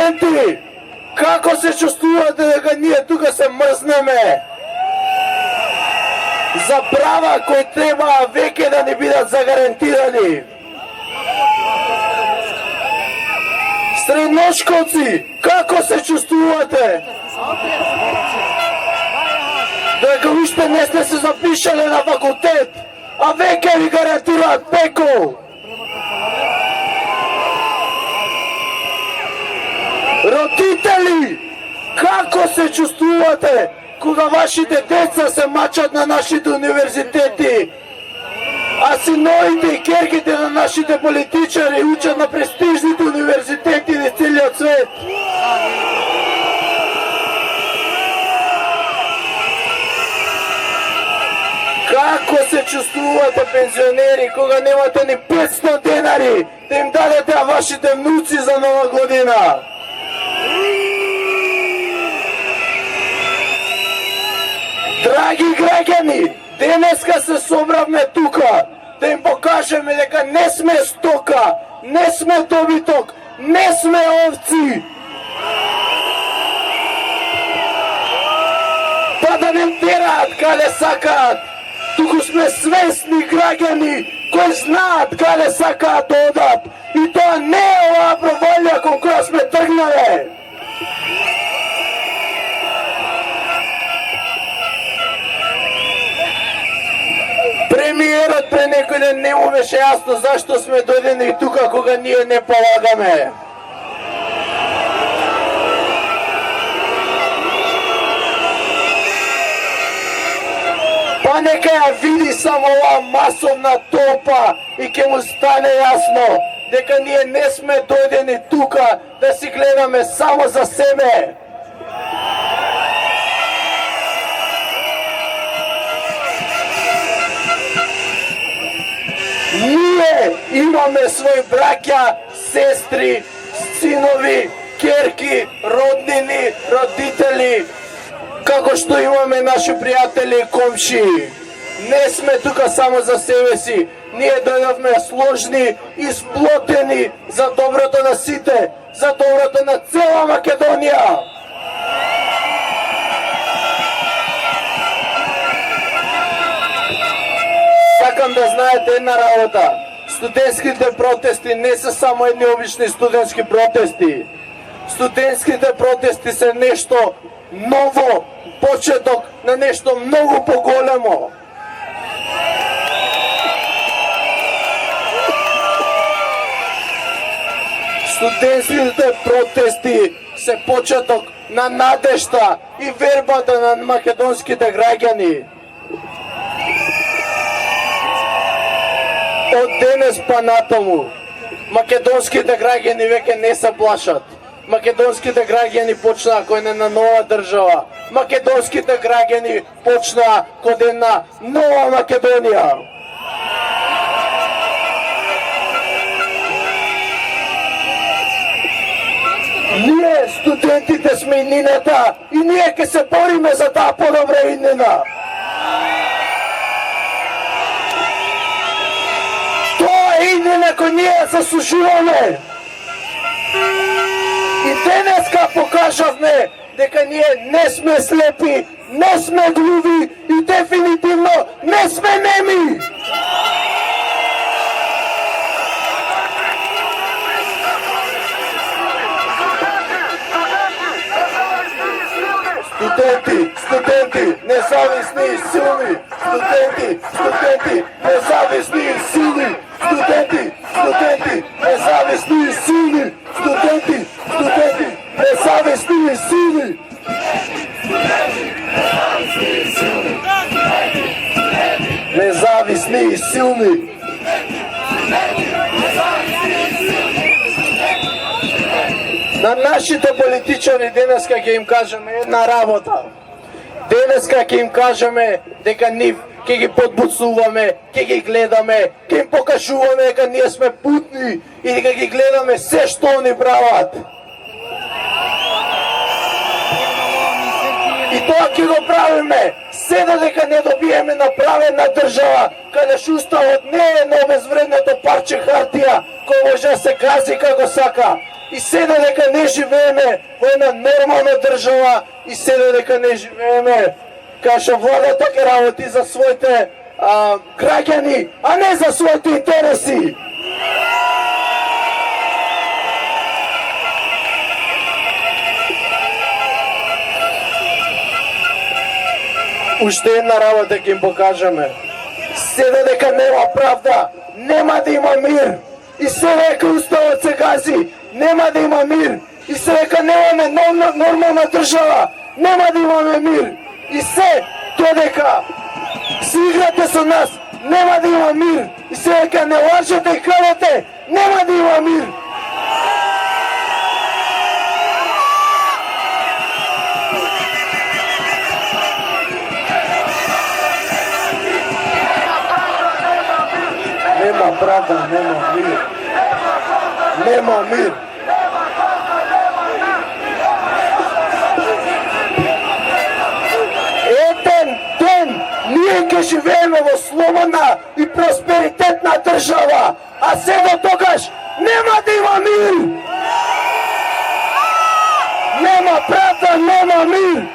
Студенти, како се чувствувате дека ние тука се мрзнеме за права кои треба веќе да ни бидат загарантирани? Средношколци, како се чувствувате? Дека уште не сте се запишале на факултет, а веќе ви гарантираат пекол. Родители, како се чувствувате кога вашите деца се мачат на нашите универзитети, а синовите и керките на нашите политичари учат на престижните универзитети на целиот свет? Како се чувствувате, пензионери, кога немате ни 500 денари да им дадете а вашите внуци за нова година? Драги граѓани, денеска се собравме тука да им покажеме дека не сме стока, не сме добиток, не сме овци. Па да не тераат каде сакаат. Туку сме свесни граѓани кои знаат каде сакаат да одат. И тоа не е оваа провалја кон која сме тргнале. Премиерот пре некој ден не му беше јасно зашто сме дојдени тука кога ние не полагаме. Па нека ја види само оваа масовна толпа и ќе му стане јасно дека ние не сме дојдени тука да си гледаме само за себе. Ние имаме свои браќа, сестри, синови, керки, роднини, родители, како што имаме наши пријатели и комши. Не сме тука само за себе си. Ние дојдовме сложни и сплотени за доброто на сите, за доброто на цела Македонија. Сакам да знаете една работа. Студентските протести не се само едни обични студентски протести. Студентските протести се нешто ново, почеток на нешто многу поголемо. Студентските протести се почеток на надежта и вербата на македонските граѓани. Од денес па натаму, македонските граѓани веќе не се плашат. Македонските граѓани почнаа кој на нова држава. Македонските граѓани почнаа кој една нова Македонија. Ние, студентите, сме иднината и ние ќе се бориме за таа подобра иднина. Тоа е иднина кој ние заслужуваме. И денеска покажавме дека ние не сме слепи, не сме глуви и дефинитивно не сме неми. Студенти, независни и силни. Студенти, независни и силни. Студенти, независни и силни. Студенти, независни и силни. Независни и силни. На нашите политичари денеска ќе им кажеме една работа. Денеска ќе им кажеме дека нив ќе ги подбуцуваме, ќе ги гледаме, ќе им покажуваме дека ние сме путни и дека ги гледаме се што они прават. И тоа ќе го правиме, се додека не добиеме направена држава, каде уставот не е на обезвреднето парче хартија, кој може да се гази како сака. и се додека не живееме во една нормална држава, и се додека не живееме кај што владата ќе работи за своите граѓани, а не за своите интереси. Уште една работа ќе им покажеме. Се додека нема правда, нема да има мир. И се дека уставот се гази, нема да има мир. И се дека немаме нормална држава, нема да имаме мир. И се додека се играте со нас, нема да има мир. И се дека не лажете и крадете, нема да има мир. Нема правда, нема мир. Нема мир. Еден ден ние ќе живееме во слободна и просперитетна држава, а се до тогаш нема да има мир. Нема правда, нема мир.